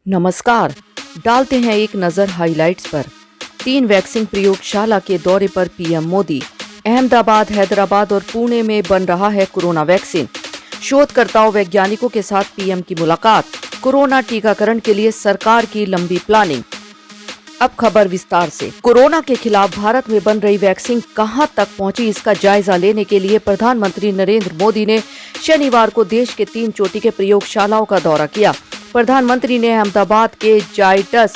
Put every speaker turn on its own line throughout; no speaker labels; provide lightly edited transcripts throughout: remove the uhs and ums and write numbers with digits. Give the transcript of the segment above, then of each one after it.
नमस्कार। डालते हैं एक नजर हाइलाइट्स पर। 3 वैक्सीन प्रयोगशाला के दौरे पर पीएम मोदी। अहमदाबाद, हैदराबाद और पुणे में बन रहा है कोरोना वैक्सीन। शोधकर्ताओं वैज्ञानिकों के साथ पीएम की मुलाकात। कोरोना टीकाकरण के लिए सरकार की लंबी प्लानिंग। अब खबर विस्तार से। कोरोना के खिलाफ भारत में बन रही वैक्सीन कहां तक पहुंची, इसका जायजा लेने के लिए प्रधानमंत्री नरेंद्र मोदी ने शनिवार को देश के 3 चोटी के प्रयोगशालाओं का दौरा किया। प्रधानमंत्री ने अहमदाबाद के जायडस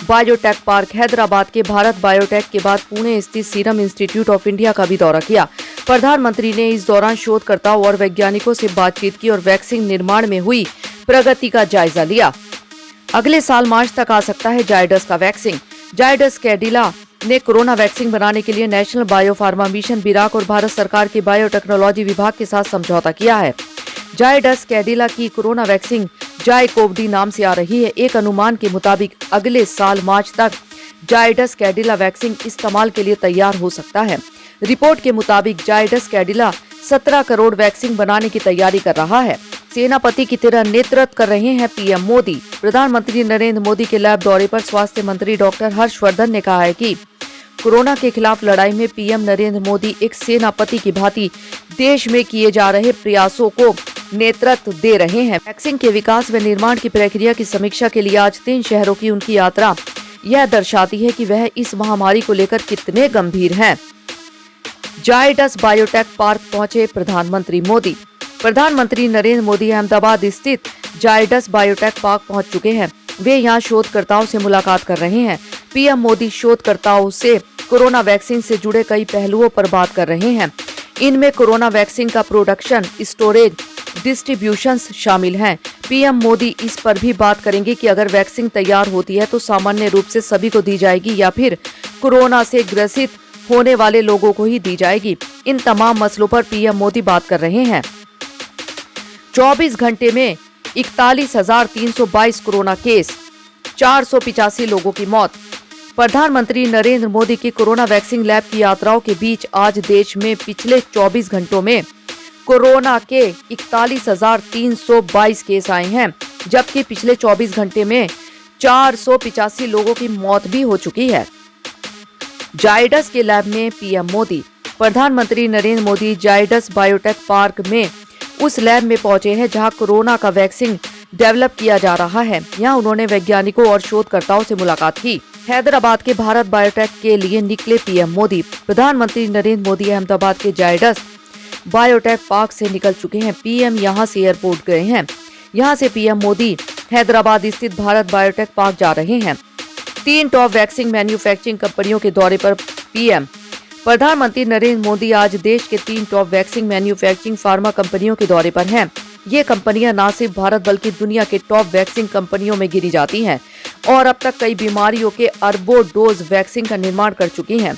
बायोटेक पार्क, हैदराबाद के भारत बायोटेक के बाद पुणे स्थित सीरम इंस्टीट्यूट ऑफ इंडिया का भी दौरा किया। प्रधानमंत्री ने इस दौरान शोधकर्ताओं और वैज्ञानिकों से बातचीत की और वैक्सीन निर्माण में हुई प्रगति का जायजा लिया। अगले साल मार्च तक आ सकता है जायडस का वैक्सीन। जायडस कैडिला ने कोरोना वैक्सीन बनाने के लिए नेशनल बायोफार्मा मिशन बिराक और भारत सरकार के बायोटेक्नोलॉजी विभाग के साथ समझौता किया है। जायडस कैडिला की कोरोना वैक्सीन जायकोव-डी नाम से आ रही है। एक अनुमान के मुताबिक अगले साल मार्च तक जायडस कैडिला वैक्सीन इस्तेमाल के लिए तैयार हो सकता है। रिपोर्ट के मुताबिक जायडस कैडिला 17 करोड़ वैक्सीन बनाने की तैयारी कर रहा है। सेनापति की तरह नेतृत्व कर रहे हैं पीएम मोदी। प्रधानमंत्री नरेंद्र मोदी के लैब दौरे पर स्वास्थ्य मंत्री डॉक्टर हर्षवर्धन ने कहा है कि कोरोना के खिलाफ लड़ाई में पीएम नरेंद्र मोदी एक सेनापति की भांति देश में किए जा रहे प्रयासों को नेतृत्व दे रहे हैं। वैक्सीन के विकास व निर्माण की प्रक्रिया की समीक्षा के लिए आज 3 शहरों की उनकी यात्रा यह दर्शाती है कि वह इस महामारी को लेकर कितने गंभीर हैं। जायडस बायोटेक पार्क पहुंचे प्रधानमंत्री मोदी। प्रधानमंत्री नरेंद्र मोदी अहमदाबाद स्थित जायडस बायोटेक पार्क पहुंच चुके हैं। वे यहां शोधकर्ताओं से मुलाकात कर रहे हैं। पीएम मोदी शोधकर्ताओं से कोरोना वैक्सीन से जुड़े कई पहलुओं पर बात कर रहे हैं। इनमें कोरोना वैक्सीन का प्रोडक्शन, स्टोरेज, डिस्ट्रीब्यूशन शामिल हैं। पीएम मोदी इस पर भी बात करेंगे कि अगर वैक्सीन तैयार होती है तो सामान्य रूप से सभी को दी जाएगी या फिर कोरोना से ग्रसित होने वाले लोगों को ही दी जाएगी। इन तमाम मसलों पर पीएम मोदी बात कर रहे हैं। 24 घंटे में 41,322 कोरोना केस, 485 लोगों की मौत। प्रधानमंत्री नरेंद्र मोदी की कोरोना वैक्सीन लैब की यात्राओं के बीच आज देश में पिछले 24 घंटों में कोरोना के 41,322 केस आए हैं, जबकि पिछले 24 घंटे में 485 लोगों की मौत भी हो चुकी है। जायडस के लैब में पीएम मोदी। प्रधानमंत्री नरेंद्र मोदी जायडस बायोटेक पार्क में उस लैब में पहुंचे हैं जहां कोरोना का वैक्सीन डेवलप किया जा रहा है। यहां उन्होंने वैज्ञानिकों और शोधकर्ताओं से मुलाकात की। हैदराबाद के भारत बायोटेक के लिए निकले पीएम मोदी। प्रधानमंत्री नरेंद्र मोदी अहमदाबाद के जायडस बायोटेक पार्क से निकल चुके हैं। पीएम यहां से एयरपोर्ट गए हैं। यहां से पीएम मोदी हैदराबाद स्थित भारत बायोटेक पार्क जा रहे हैं। 3 टॉप वैक्सीन मैन्युफैक्चरिंग कंपनियों के दौरे पर पीएम। प्रधानमंत्री नरेंद्र मोदी आज देश के 3 टॉप वैक्सीन मैन्युफैक्चरिंग फार्मा कंपनियों के दौरे पर हैं। ये कंपनियां न सिर्फ भारत बल्कि दुनिया के टॉप वैक्सीन कंपनियों में गिनी जाती हैं और अब तक कई बीमारियों के अरबों डोज वैक्सीन का निर्माण कर चुकी हैं।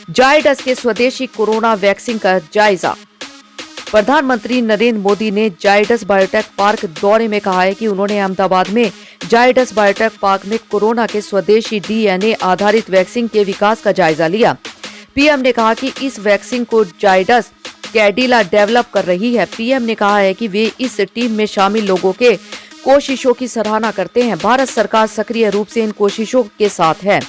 जायडस के स्वदेशी कोरोना वैक्सीन का जायजा। प्रधानमंत्री नरेंद्र मोदी ने जायडस बायोटेक पार्क दौरे में कहा है कि उन्होंने अहमदाबाद में जायडस बायोटेक पार्क में कोरोना के स्वदेशी डीएनए आधारित वैक्सीन के विकास का जायजा लिया। पीएम ने कहा कि इस वैक्सीन को जायडस कैडिला डेवलप कर रही है। पीएम ने कहा है कि वे इस टीम में शामिल लोगों के कोशिशों की सराहना करते हैं। भारत सरकार सक्रिय रूप से इन कोशिशों के साथ है।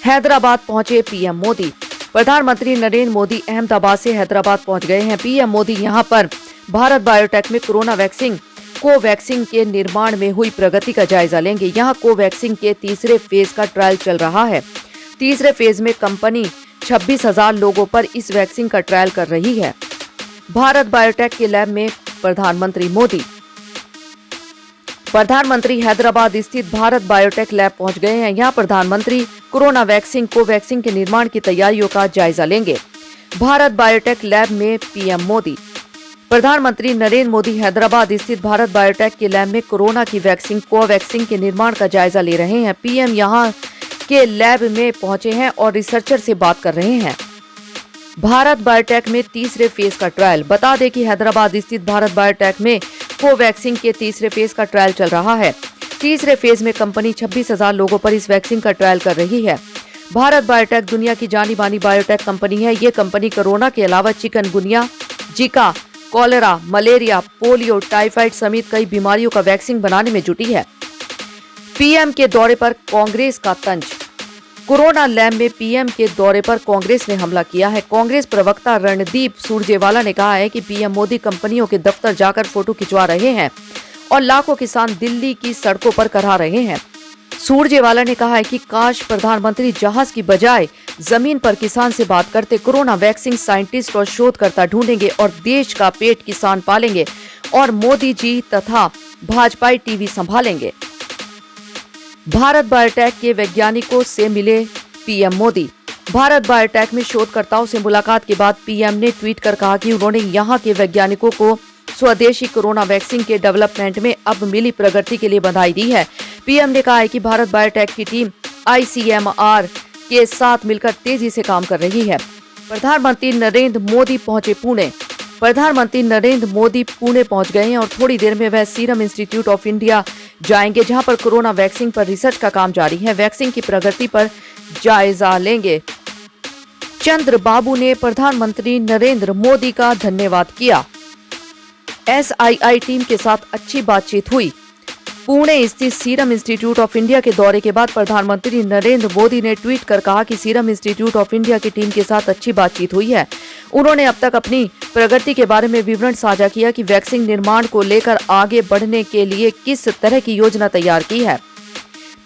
हैदराबाद पहुंचे पीएम मोदी। प्रधानमंत्री नरेंद्र मोदी अहमदाबाद से हैदराबाद पहुंच गए हैं। पीएम मोदी यहां पर भारत बायोटेक में कोरोना वैक्सीन कोवैक्सीन के निर्माण में हुई प्रगति का जायजा लेंगे। यहां कोवैक्सीन के तीसरे फेज का ट्रायल चल रहा है। तीसरे फेज में कंपनी 26,000 लोगों पर इस वैक्सीन का ट्रायल कर रही है। भारत बायोटेक के लैब में प्रधानमंत्री मोदी। प्रधानमंत्री हैदराबाद स्थित भारत बायोटेक लैब पहुंच गए हैं। यहां प्रधानमंत्री कोरोना वैक्सीन कोवैक्सीन के निर्माण की तैयारियों का जायजा लेंगे। भारत बायोटेक लैब में पीएम मोदी। प्रधानमंत्री नरेंद्र मोदी हैदराबाद स्थित भारत बायोटेक के लैब में कोरोना की वैक्सीन कोवैक्सीन के निर्माण का जायजा ले रहे हैं। पीएम यहां के लैब में पहुंचे हैं और रिसर्चर से बात कर रहे हैं। भारत बायोटेक में तीसरे फेज का ट्रायल। बता दें कि हैदराबाद स्थित भारत बायोटेक में कोवैक्सीन के तीसरे फेज का ट्रायल चल रहा है। तीसरे फेज में कंपनी 26,000 लोगों पर इस वैक्सीन का ट्रायल कर रही है। भारत बायोटेक दुनिया की जानी मानी बायोटेक कंपनी है। ये कंपनी कोरोना के अलावा चिकनगुनिया, जिका, कॉलेरा, मलेरिया, पोलियो, टाइफाइड समेत कई बीमारियों का वैक्सीन बनाने में जुटी है। पीएम के दौरे पर कांग्रेस का तंज। कोरोना लैब में पीएम के दौरे पर कांग्रेस ने हमला किया है। कांग्रेस प्रवक्ता रणदीप सुरजेवाला ने कहा है कि पीएम मोदी कंपनियों के दफ्तर जाकर फोटो खिंचवा रहे हैं और लाखों किसान दिल्ली की सड़कों पर करहा रहे हैं। सुरजेवाला ने कहा है कि काश प्रधानमंत्री जहाज की बजाय जमीन पर किसान से बात करते। कोरोना वैक्सीन साइंटिस्ट और शोधकर्ता ढूंढेंगे और देश का पेट किसान पालेंगे और मोदी जी तथा भाजपाई टीवी संभालेंगे। भारत बायोटेक के वैज्ञानिकों से मिले पीएम मोदी। भारत बायोटेक में शोधकर्ताओं से मुलाकात के बाद पीएम ने ट्वीट कर कहा कि उन्होंने यहां के वैज्ञानिकों को स्वदेशी कोरोना वैक्सीन के डेवलपमेंट में अब मिली प्रगति के लिए बधाई दी है। पीएम ने कहा है कि भारत बायोटेक की टीम आईसीएमआर के साथ मिलकर तेजी से काम कर रही है। प्रधानमंत्री नरेंद्र मोदी पहुंचे पुणे। प्रधानमंत्री नरेंद्र मोदी पुणे पहुंच गए हैं और थोड़ी देर में वह सीरम इंस्टीट्यूट ऑफ इंडिया जाएंगे, जहां पर कोरोना वैक्सीन पर रिसर्च का काम जारी है। वैक्सीन की प्रगति पर जायजा लेंगे। चंद्रबाबू ने प्रधानमंत्री नरेंद्र मोदी का धन्यवाद किया। एसआईआई टीम के साथ अच्छी बातचीत हुई। पुणे स्थित सीरम इंस्टीट्यूट ऑफ इंडिया के दौरे के बाद प्रधानमंत्री नरेंद्र मोदी ने ट्वीट कर कहा कि सीरम इंस्टीट्यूट ऑफ इंडिया की टीम के साथ अच्छी बातचीत हुई है। उन्होंने अब तक अपनी प्रगति के बारे में विवरण साझा किया कि वैक्सीन निर्माण को लेकर आगे बढ़ने के लिए किस तरह की योजना तैयार की है।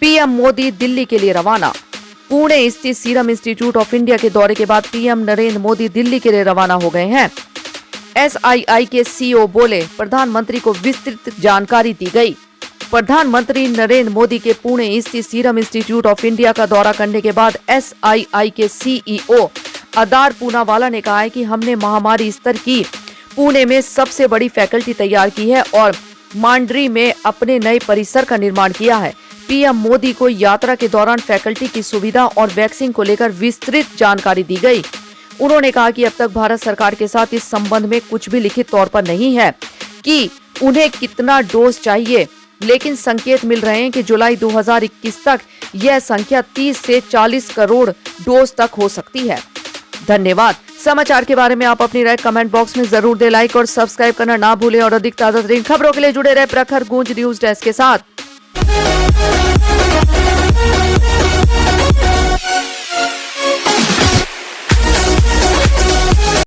पीएम मोदी दिल्ली के लिए रवाना। पुणे स्थित सीरम इंस्टीट्यूट ऑफ इंडिया के दौरे के बाद पीएम नरेंद्र मोदी दिल्ली के लिए रवाना हो गए हैं। एसआईआई के सीईओ बोले, प्रधानमंत्री को विस्तृत जानकारी दी गई। प्रधानमंत्री नरेंद्र मोदी के पुणे स्थित सीरम इंस्टीट्यूट ऑफ इंडिया का दौरा करने के बाद एसआईआई के सीईओ अदार पूनावाला ने कहा है कि हमने महामारी स्तर की पुणे में सबसे बड़ी फैकल्टी तैयार की है और मांडरी में अपने नए परिसर का निर्माण किया है। पीएम मोदी को यात्रा के दौरान फैकल्टी की सुविधा और वैक्सीन को लेकर विस्तृत जानकारी दी गई। उन्होंने कहा कि अब तक भारत सरकार के साथ इस संबंध में कुछ भी लिखित तौर पर नहीं है कि उन्हें कितना डोज चाहिए, लेकिन संकेत मिल रहे हैं कि जुलाई 2021 तक यह संख्या 30 से 40 करोड़ डोज तक हो सकती है। धन्यवाद। समाचार के बारे में आप अपनी राय कमेंट बॉक्स में जरूर दे लाइक और सब्सक्राइब करना ना भूलें और अधिक ताजा तरीन खबरों के लिए जुड़े रहे प्रखर गूंज न्यूज डेस्क के साथ।